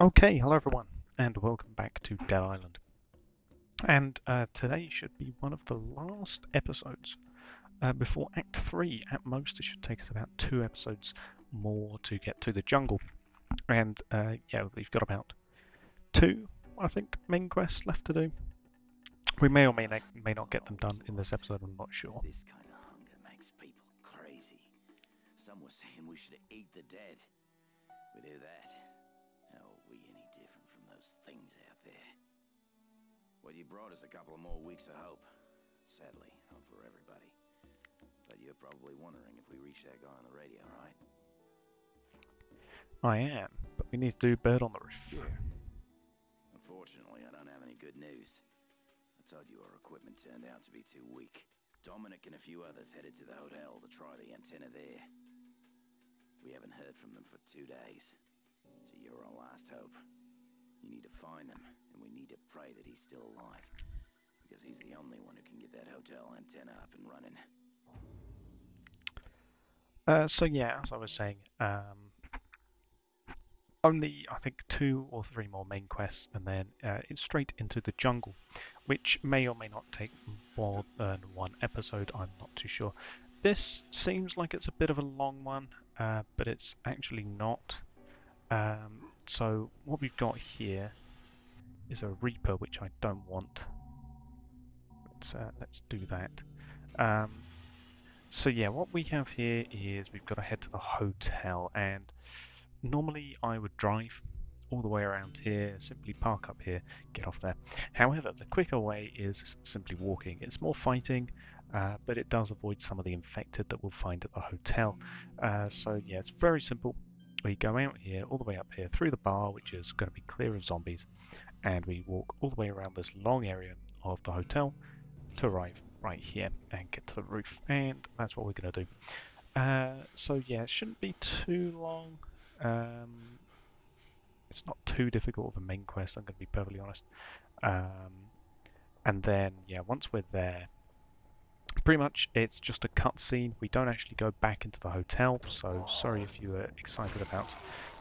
Okay, hello everyone, and welcome back to Dead Island. And today should be one of the last episodes before Act 3. At most, it should take us about 2 episodes more to get to the jungle. And yeah, we've got about 2, I think, main quests left to do. We may or may not get them done in this episode, I'm not sure. This kind of hunger makes people crazy. Some were saying we should eat the dead. We do that. How are we any different from those things out there? Well, you brought us a couple of more weeks of hope. Sadly, not for everybody. But you're probably wondering if we reached that guy on the radio, right? I am, but we need to do Bird on the Roof. Yeah. Unfortunately, I don't have any good news. I told you our equipment turned out to be too weak. Dominic and a few others headed to the hotel to try the antenna there. We haven't heard from them for 2 days. So you're our last hope. You need to find them, and we need to pray that he's still alive. Because he's the only one who can get that hotel antenna up and running. So yeah, as I was saying, only I think 2 or 3 more main quests, and then it's straight into the jungle, which may or may not take more than 1 episode. I'm not too sure. This seems like it's a bit of a long one, but it's actually not. So what we've got here is a Reaper, which I don't want. Let's do that. So yeah, what we have here is we've got to head to the hotel, and normally I would drive all the way around here, simply park up here, get off there. However, the quicker way is simply walking. It's more fighting, but it does avoid some of the infected that we'll find at the hotel. So yeah, it's very simple. We go out here, all the way up here, through the bar, which is going to be clear of zombies, and we walk all the way around this long area of the hotel to arrive right here and get to the roof, and that's what we're going to do. So yeah, it shouldn't be too long. It's not too difficult of a main quest, I'm going to be perfectly honest. And then, yeah, once we're there, pretty much it's just a cutscene. We don't actually go back into the hotel, so sorry if you were excited about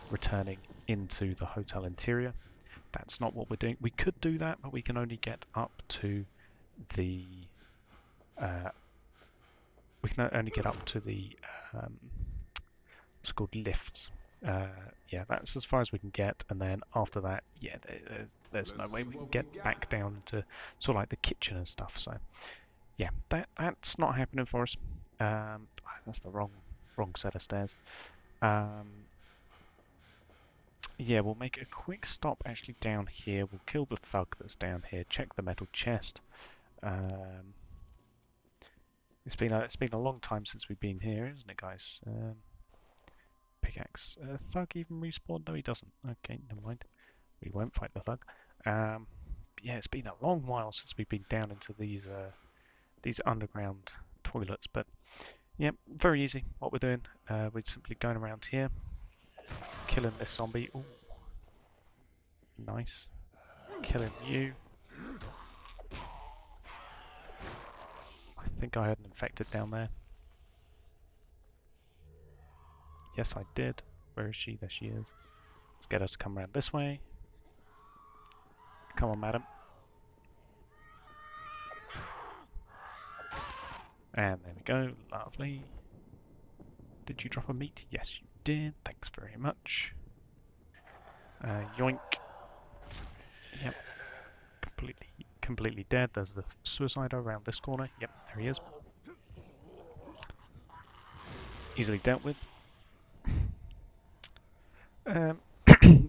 returning into the hotel interior. That's not what we're doing. We could do that, but we can only get up to the... we can only get up to the... it's called lifts. Yeah, that's as far as we can get, and then after that, yeah, there's no way we can get back down into sort of like the kitchen and stuff. So, yeah, that's not happening for us. That's the wrong set of stairs. Yeah, we'll make a quick stop actually down here. We'll kill the thug that's down here. Check the metal chest. It's been a long time since we've been here, isn't it, guys? Pickaxe. Thug even respawned? No, he doesn't. Okay, never mind. We won't fight the thug. Yeah, it's been a long while since we've been down into these underground toilets, but yeah, very easy. What we're doing, we're simply going around here, killing this zombie. Ooh, nice. Killing you. I think I had an infected down there. Yes, I did. Where is she? There she is. Let's get her to come around this way. Come on, madam. And there we go. Lovely. Did you drop a meat? Yes, you did. Thanks very much. Yoink. Yep. Completely dead. There's the suicider around this corner. Yep, there he is. Easily dealt with.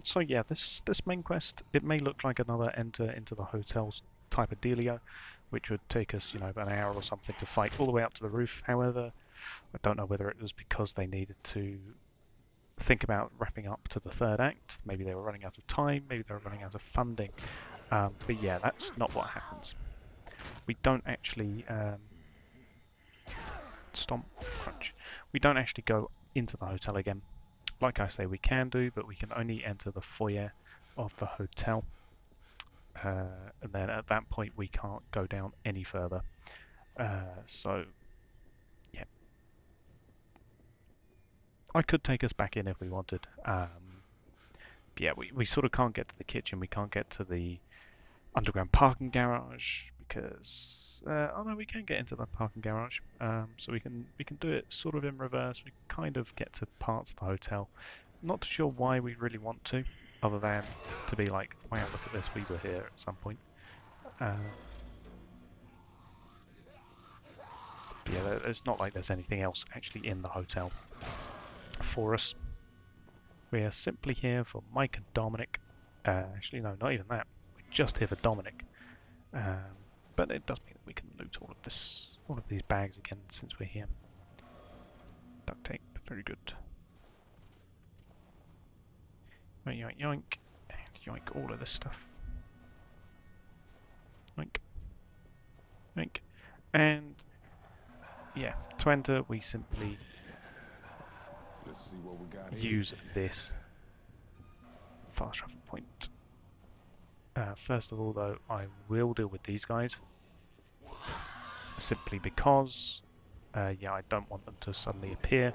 So yeah, this main quest, it may look like another enter into the hotels type of dealio, which would take us, you know, about an hour or something to fight all the way up to the roof. However, I don't know whether it was because they needed to think about wrapping up to the 3rd act. Maybe they were running out of time, maybe they were running out of funding. But yeah, that's not what happens. We don't actually crunch. We don't actually go into the hotel again. Like I say, we can do, but we can only enter the foyer of the hotel. And then at that point we can't go down any further. So, yeah. I could take us back in if we wanted. yeah, we sort of can't get to the kitchen. We can't get to the underground parking garage because oh no, we can get into the parking garage. So we can do it sort of in reverse. We kind of get to parts of the hotel. Not too sure why we really want to, other than to be like, wow, look at this, we were here at some point. But yeah, it's not like there's anything else actually in the hotel for us. We are simply here for Mike and Dominic. Actually, no, not even that. We're just here for Dominic. But it does mean that we can loot all of these bags again since we're here. Duct tape, very good. Yoink, yoink, yoink, and yoink all of this stuff. Yoink, yoink, and yeah, to enter we simply Let's see what we got use this fast travel point. First of all, though, I will deal with these guys simply because, yeah, I don't want them to suddenly appear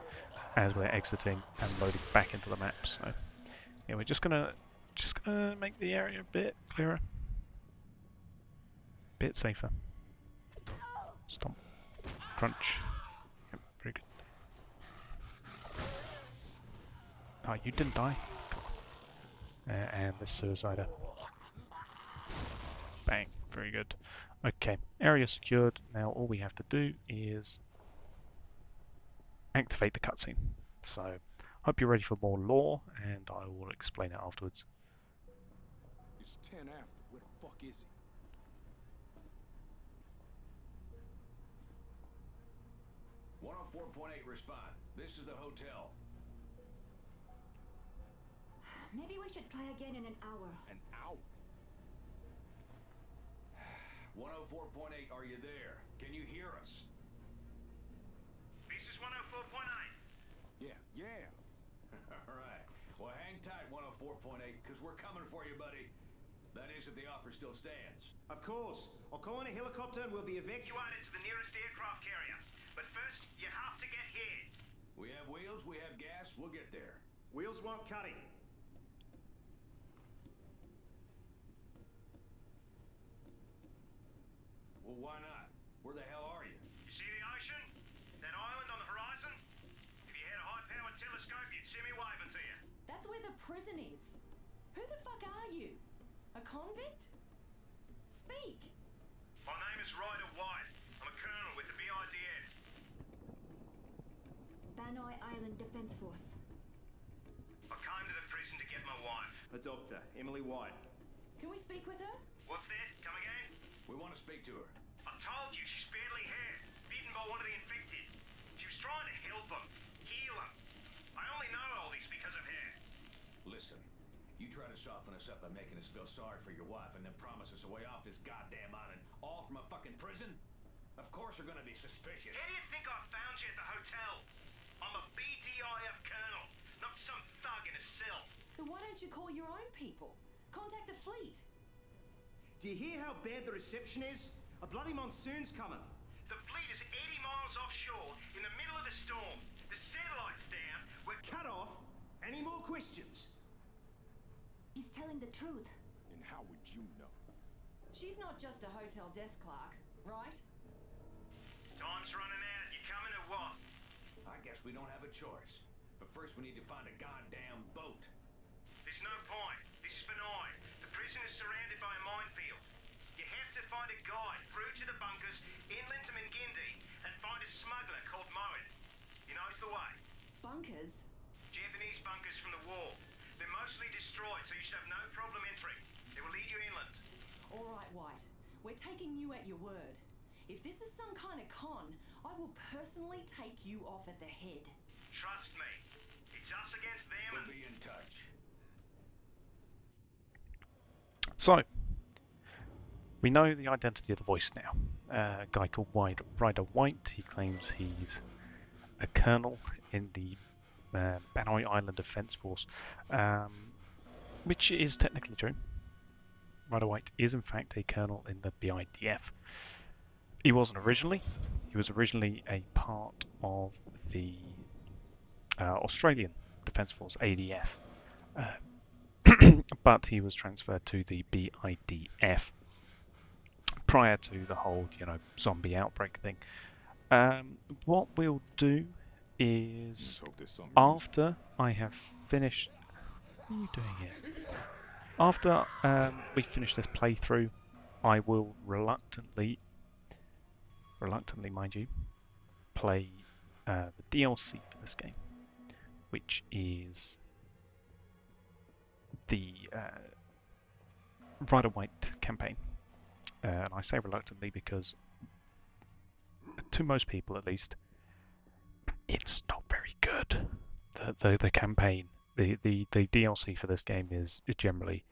as we're exiting and loading back into the map. So, yeah, we're just gonna make the area a bit clearer, a bit safer. Stomp, crunch. Yep, very good. Oh, you didn't die. And the suicider. Bang, very good. Okay, area secured. Now all we have to do is activate the cutscene. So, hope you're ready for more lore, and I will explain it afterwards. It's 10 after. Where the fuck is he? .8 respond. This is the hotel. Maybe we should try again in an hour. An hour? 104.8, are you there? Can you hear us? This is 104.8. Yeah. Alright. Well, hang tight, 104.8, because we're coming for you, buddy. That is, if the offer still stands. Of course. I'll call in a helicopter and we'll be Evacuated to the nearest aircraft carrier. But first, you have to get here. We have wheels, we have gas, we'll get there. Wheels won't cut it. Well, why not? Where the hell are you? You see the ocean? That island on the horizon? If you had a high-powered telescope, you'd see me waving to you. That's where the prison is. Who the fuck are you? A convict? Speak. My name is Ryder White. I'm a colonel with the BIDF. Banoi Island Defense Force. I came to the prison to get my wife. A doctor, Emily White. Can we speak with her? What's that? Come again? We want to speak to her. I told you she's badly hurt, bitten by one of the infected. She was trying to help him, heal him. I only know all this because of her. Listen, you try to soften us up by making us feel sorry for your wife and then promise us a way off this goddamn island, all from a fucking prison? Of course we're gonna be suspicious. How do you think I found you at the hotel? I'm a BDIF colonel, not some thug in a cell. So why don't you call your own people? Contact the fleet. Do you hear how bad the reception is? A bloody monsoon's coming. The fleet is 80 miles offshore in the middle of the storm. The satellite's down. We're Cut off. Any more questions? He's telling the truth. And how would you know? She's not just a hotel desk clerk, right? Time's running out. You coming or what? I guess we don't have a choice. But first we need to find a goddamn boat. There's no point. This is benign. The prison is surrounded by a minefield. You have to find a guide through to the bunkers inland to Mingende and find a smuggler called Moen. He knows the way. Bunkers? Japanese bunkers from the war. They're mostly destroyed, so you should have no problem entering. They will lead you inland. All right, White. We're taking you at your word. If this is some kind of con, I will personally take you off at the head. Trust me. It's us against them We'll and... be in touch. So, we know the identity of the voice now. A guy called Ryder White. He claims he's a colonel in the Banoi Island Defense Force, which is technically true. Ryder White is in fact a colonel in the BIDF. He wasn't originally. He was originally a part of the Australian Defence Force, ADF. but he was transferred to the BIDF prior to the whole, zombie outbreak thing. What we'll do Let's is, hope there's something after I have finished... What are you doing here? After we finish this playthrough, I will reluctantly mind you, play the DLC for this game, which is the Rider White campaign. And I say reluctantly because, to most people at least, it's not very good. The campaign, the DLC for this game is generally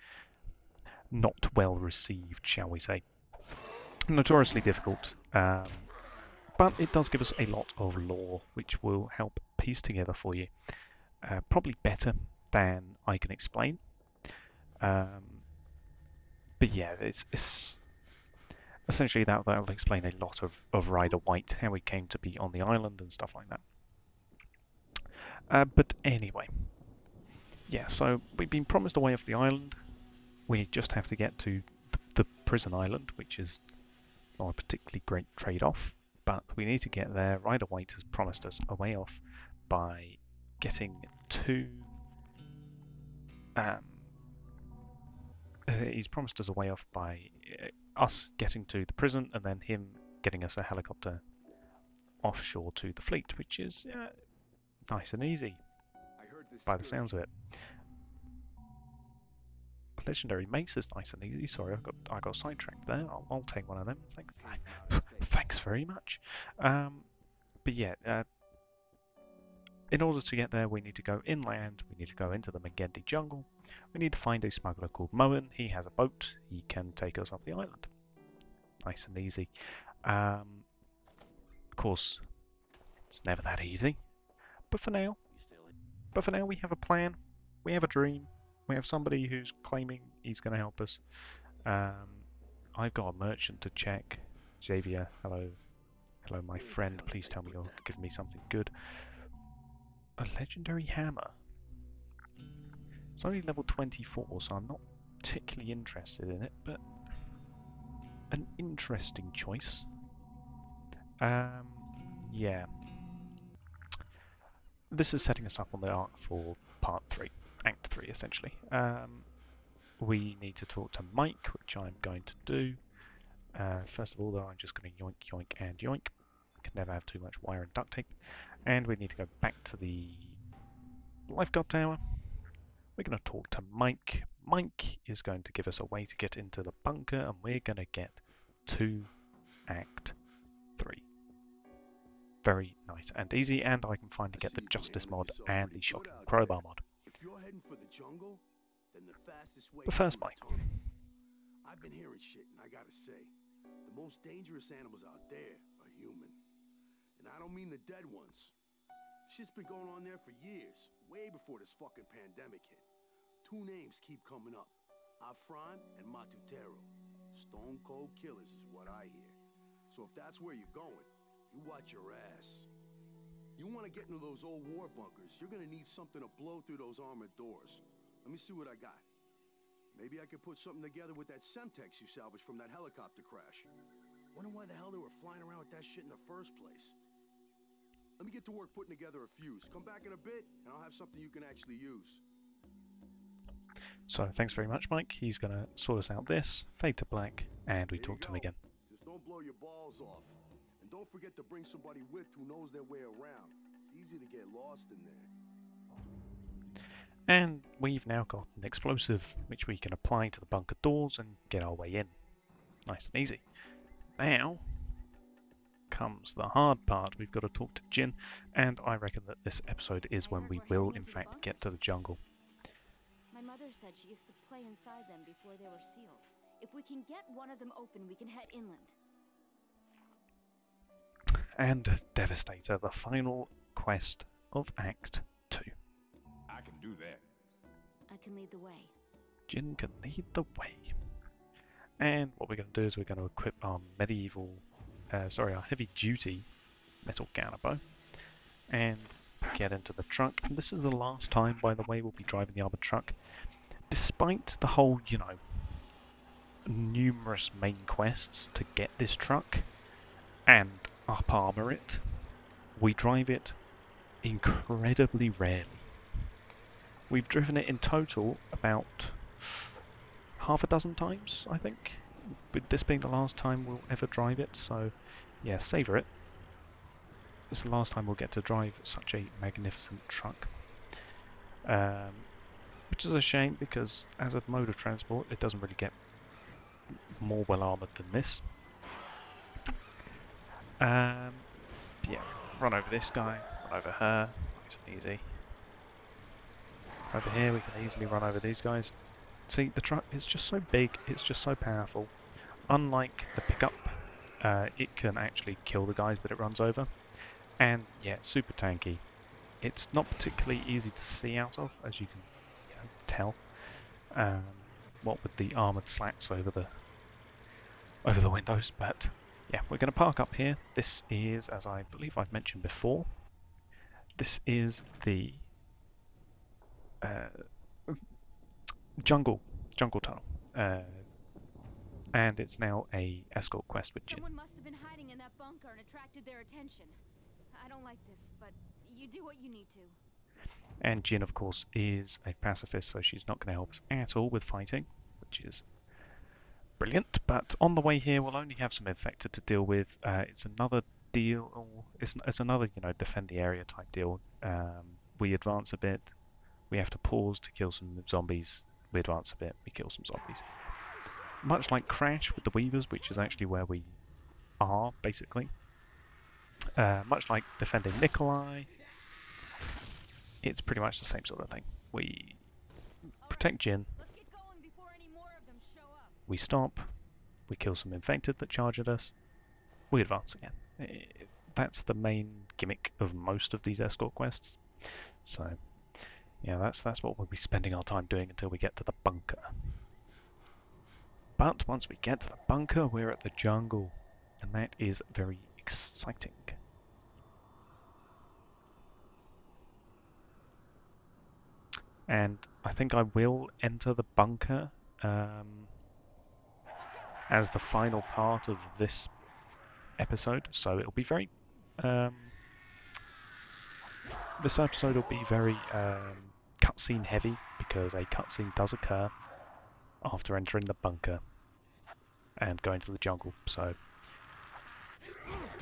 not well received, shall we say. Notoriously difficult, but it does give us a lot of lore, which will help piece together for you. Probably better than I can explain. But yeah, it's essentially that will explain a lot of Rider White, how he came to be on the island and stuff like that. But anyway, yeah, so we've been promised a way off the island. We just have to get to the prison island, which is not a particularly great trade-off, but we need to get there. Rider White has promised us a way off by getting to... he's promised us a way off by us getting to the prison and then him getting us a helicopter offshore to the fleet, which is nice and easy by the sounds of it. Legendary mace is nice and easy. Sorry, I got sidetracked there. I'll take one of them. Thanks. Thanks very much. But yeah, in order to get there, we need to go inland. We need to go into the Mingende Jungle. We need to find a smuggler called Moen. He has a boat. He can take us off the island. Nice and easy. Of course, it's never that easy. But for now, we have a plan. We have a dream. We have somebody who's claiming he's going to help us. I've got a merchant to check. Xavier, hello. Hello, my friend. Please tell me you'll give me something good. A legendary hammer. It's only level 24, so I'm not particularly interested in it, but an interesting choice. Yeah. This is setting us up on the arc for part 3, Act 3 essentially. We need to talk to Mike, which I'm going to do. First of all though, I'm just going to yoink, yoink and yoink. Can never have too much wire and duct tape. And we need to go back to the lifeguard tower. We're going to talk to Mike. Mike is going to give us a way to get into the bunker, and we're going to get to Act 3. Very nice and easy, and I can finally get the Justice mod and the Shotgun Crowbar mod. If you're heading for the jungle, then the fastest way But first, Mike. I've been hearing shit, and I gotta say, the most dangerous animals out there are human. And I don't mean the dead ones. Shit's been going on there for years, way before this fucking pandemic hit. Two names keep coming up, Afran and Matutero. Stone cold killers is what I hear. So if that's where you're going, you watch your ass. You want to get into those old war bunkers, you're gonna need something to blow through those armored doors. Let me see what I got. Maybe I could put something together with that Semtex you salvaged from that helicopter crash. Wonder why the hell they were flying around with that shit in the first place. Let me get to work putting together a fuse. Come back in a bit, and I'll have something you can actually use. So thanks very much, Mike. He's going to sort us out this, fade to black, and we talk to him again. Just don't blow your balls off. And don't forget to bring somebody with who knows their way around. It's easy to get lost in there. And we've now got an explosive which we can apply to the bunker doors and get our way in. Nice and easy. Now comes the hard part. We've got to talk to Jin, and I reckon that this episode is when we will in fact get to the jungle. My mother said she used to play inside them before they were sealed. If we can get one of them open, we can head inland. And Devastator, the final quest of Act 2. I can do that. I can lead the way. Jin can lead the way. And what we're going to do is we're going to equip our our heavy-duty metal counterbow and get into the truck. And this is the last time, by the way, we'll be driving the armored truck. despite the whole, you know, numerous main quests to get this truck and up armor it, we drive it incredibly rarely. We've driven it in total about half a dozen times, I think, with this being the last time we'll ever drive it, so yeah, savour it. It's the last time we'll get to drive such a magnificent truck. Which is a shame because as a mode of transport it doesn't really get more well armoured than this. Yeah, run over this guy, run over her, nice and easy. Over here we can easily run over these guys. See, the truck is just so big, it's just so powerful. Unlike the pickup, it can actually kill the guys that it runs over. And yeah, it's super tanky. It's not particularly easy to see out of, as you can tell. What with the armoured slats over the windows, but yeah, we're going to park up here. This is, as I believe I've mentioned before, this is the jungle tunnel, and it's now a escort quest with Jin. Someone must have been hiding in that bunker and attracted their attention. I don't like this, but you do what you need to. And Jin, of course, is a pacifist, so she's not going to help us at all with fighting, which is brilliant. But on the way here, we'll only have some infected to deal with. It's another deal, or it's another, you know, defend the area type deal. We advance a bit. We have to pause to kill some zombies. We advance a bit. We kill some zombies. Much like Crash with the Weavers, which is actually where we are, basically. Much like defending Nikolai, it's pretty much the same sort of thing. We protect Jin, Let's get going before any more of them show up. we stop, we kill some infected that charge at us, we advance again. That's the main gimmick of most of these escort quests. So, yeah, that's what we'll be spending our time doing until we get to the bunker. But once we get to the bunker, we're at the jungle, and that is very exciting. And I think I will enter the bunker as the final part of this episode, so it'll be very this episode will be very cutscene heavy, because a cutscene does occur after entering the bunker and going to the jungle. So,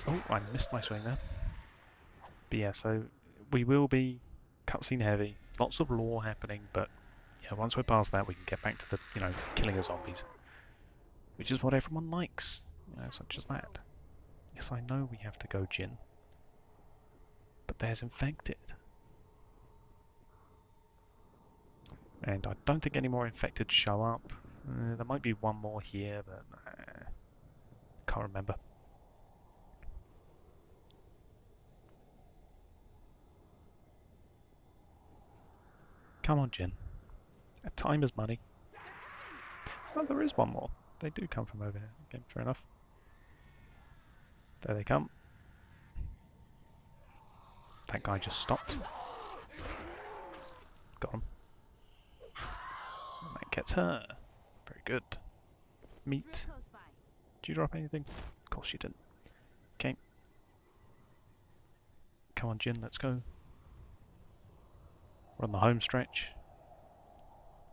oh, I missed my swing there. But yeah, so we will be cutscene heavy, lots of lore happening, but yeah, once we're past that, we can get back to the, you know, killing of zombies, which is what everyone likes, you know, such as that. Yes, I know we have to go, Jin, but there's infected. And I don't think any more infected show up. There might be one more here, but can't remember. Come on, Jin. Time is money. Oh, there is one more. They do come from over here. Okay, fair enough. There they come. That guy just stopped. Got him. And that gets her. Very good. Meat. Did you drop anything? Of course you didn't. Okay. Come on, Jin, let's go. We're on the home stretch.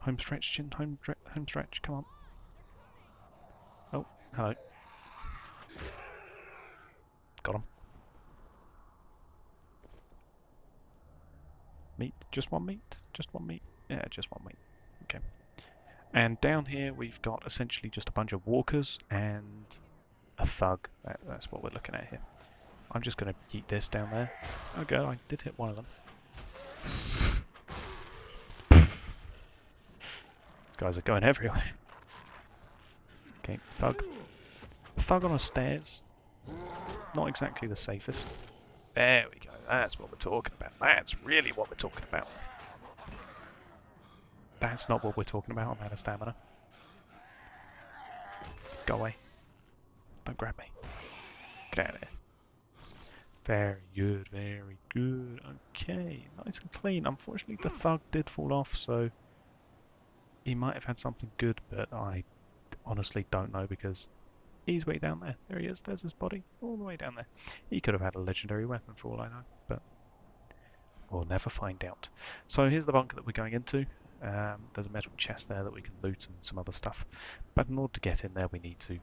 Home stretch, Jin. Home stretch. Come on. Oh, hello. Got him. Meat? Just one meat? Just one meat? Yeah, just one meat. Okay. And down here we've got essentially just a bunch of walkers and a thug. That's what we're looking at here. I'm just going to yeet this down there. Okay, I did hit one of them. These guys are going everywhere. Okay, thug. Thug on the stairs. Not exactly the safest. There we go. That's what we're talking about. That's really what we're talking about. That's not what we're talking about. I'm out of stamina. Go away. Don't grab me. Get out of here. Very good, very good. Okay, nice and clean. Unfortunately, the thug did fall off, so he might have had something good, but I honestly don't know because he's way down there. There he is. There's his body, all the way down there. He could have had a legendary weapon for all I know, but we'll never find out. So here's the bunker that we're going into. There's a metal chest there that we can loot and some other stuff. But in order to get in there, we need to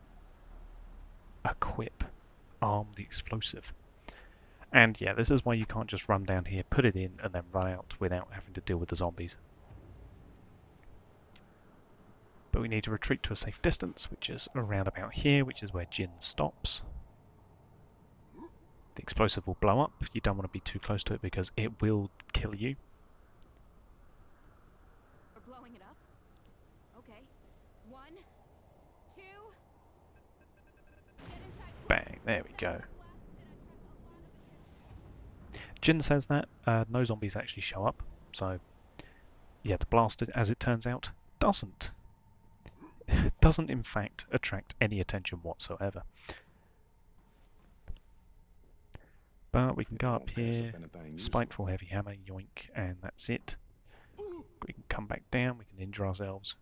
arm the explosive. And yeah, this is why you can't just run down here, put it in, and then run out without having to deal with the zombies. But we need to retreat to a safe distance, which is around about here, which is where Jin stops. The explosive will blow up. You don't want to be too close to it because it will kill you. We're blowing it up? Okay. 1, 2... Get inside. Bang, there we go. Jin says that no zombies actually show up, so yeah, the blast, as it turns out, doesn't in fact attract any attention whatsoever. But we can go up here, spiteful heavy hammer, yoink, and that's it. We can come back down, we can injure ourselves.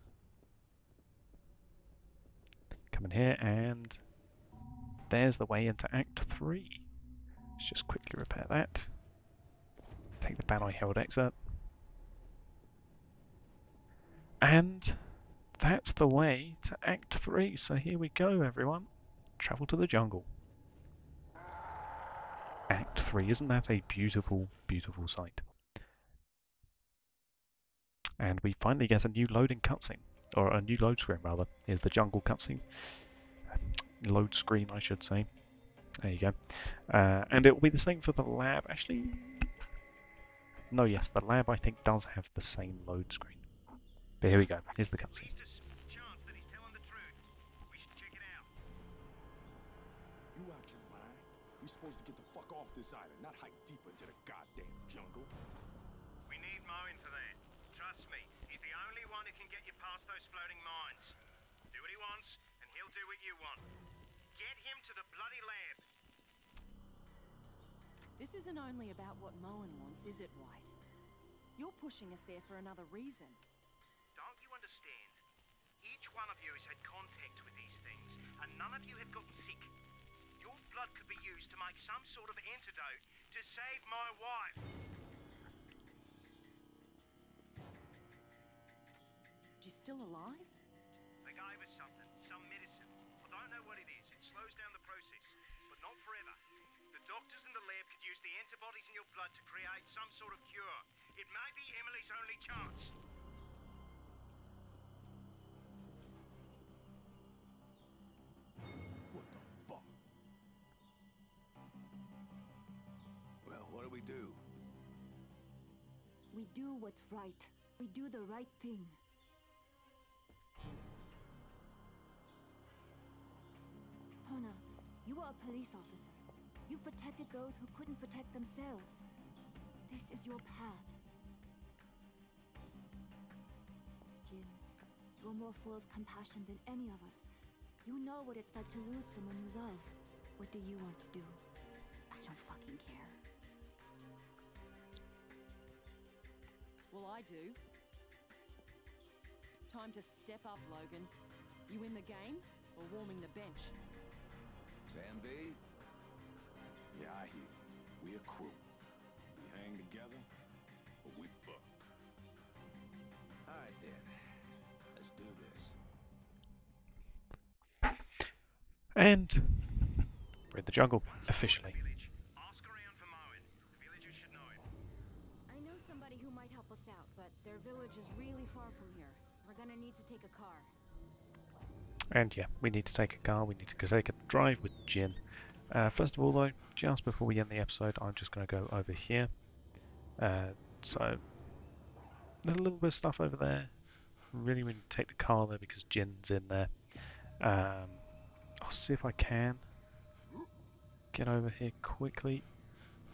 Come in here, and there's the way into Act 3. Let's just quickly repair that. Take the ban I held exit. And that's the way to Act 3. So here we go, everyone. Travel to the jungle. Act 3. Isn't that a beautiful, beautiful sight? And we finally get a new loading cutscene. Or a new load screen, rather. Here's the jungle cutscene. Load screen, I should say. There you go. And it will be the same for the lab. Actually, no, yes, the lab I think does have the same load screen. But here we go. Here's the cutscene. Chance that he's telling the truth. We should check it out. You out your mind? We supposed to get the fuck off this island, not hike deeper into the goddamn jungle. We need Moen for that. Trust me, he's the only one who can get you past those floating mines. Do what he wants, and he'll do what you want. Get him to the bloody lab. This isn't only about what Moen wants, is it, White? You're pushing us there for another reason. Don't you understand? Each one of you has had contact with these things, and none of you have gotten sick. Your blood could be used to make some sort of antidote to save my wife. She's still alive? They gave us something, some medicine. I don't know what it is. It slows down the process, but not forever. The doctors in the lab could use the antibodies in your blood to create some sort of cure. It may be Emily's only chance. What the fuck? Well, what do we do? We do what's right. We do the right thing. Pona, you are a police officer. You protected those who couldn't protect themselves. This is your path. Jin, you're more full of compassion than any of us. You know what it's like to lose someone you love. What do you want to do? I don't fucking care. Well, I do. Time to step up, Logan. You in the game or warming the bench? Plan B? Yeah, I hear you. We a crew. We hang together, or we fuck. All right, then. Let's do this. And we're in the jungle, officially. Ask around for Moen. The villagers should know him. I know somebody who might help us out, but their village is really far from here. We're gonna need to take a car. And yeah, we need to take a car, we need to take a drive with Jin. First of all though, just before we end the episode, I'm just going to go over here. So, there's a little bit of stuff over there. Really we need to take the car there because Jin's in there. I'll see if I can get over here quickly.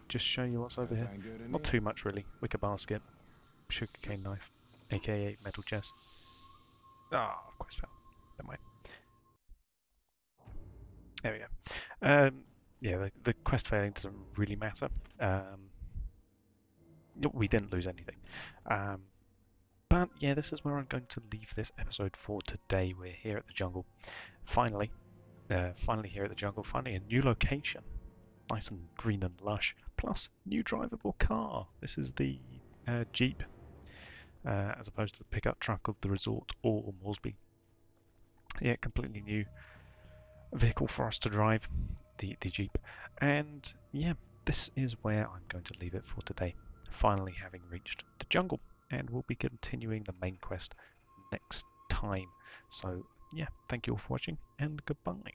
Just show you what's over here. Not too much really. Wicker basket, sugarcane knife, aka metal chest. Ah, quest failed. Never mind. There we go. Yeah, the quest failing doesn't really matter. We didn't lose anything. But But yeah, this is where I'm going to leave this episode for today. We're here at the jungle. Finally here at the jungle, finding a new location. Nice and green and lush. Plus, new drivable car. This is the Jeep, as opposed to the pickup truck of the resort or Moresby. Yeah, completely new vehicle for us to drive, the Jeep. And yeah, this is where I'm going to leave it for today. Finally having reached the jungle. And we'll be continuing the main quest next time. So yeah, thank you all for watching and goodbye.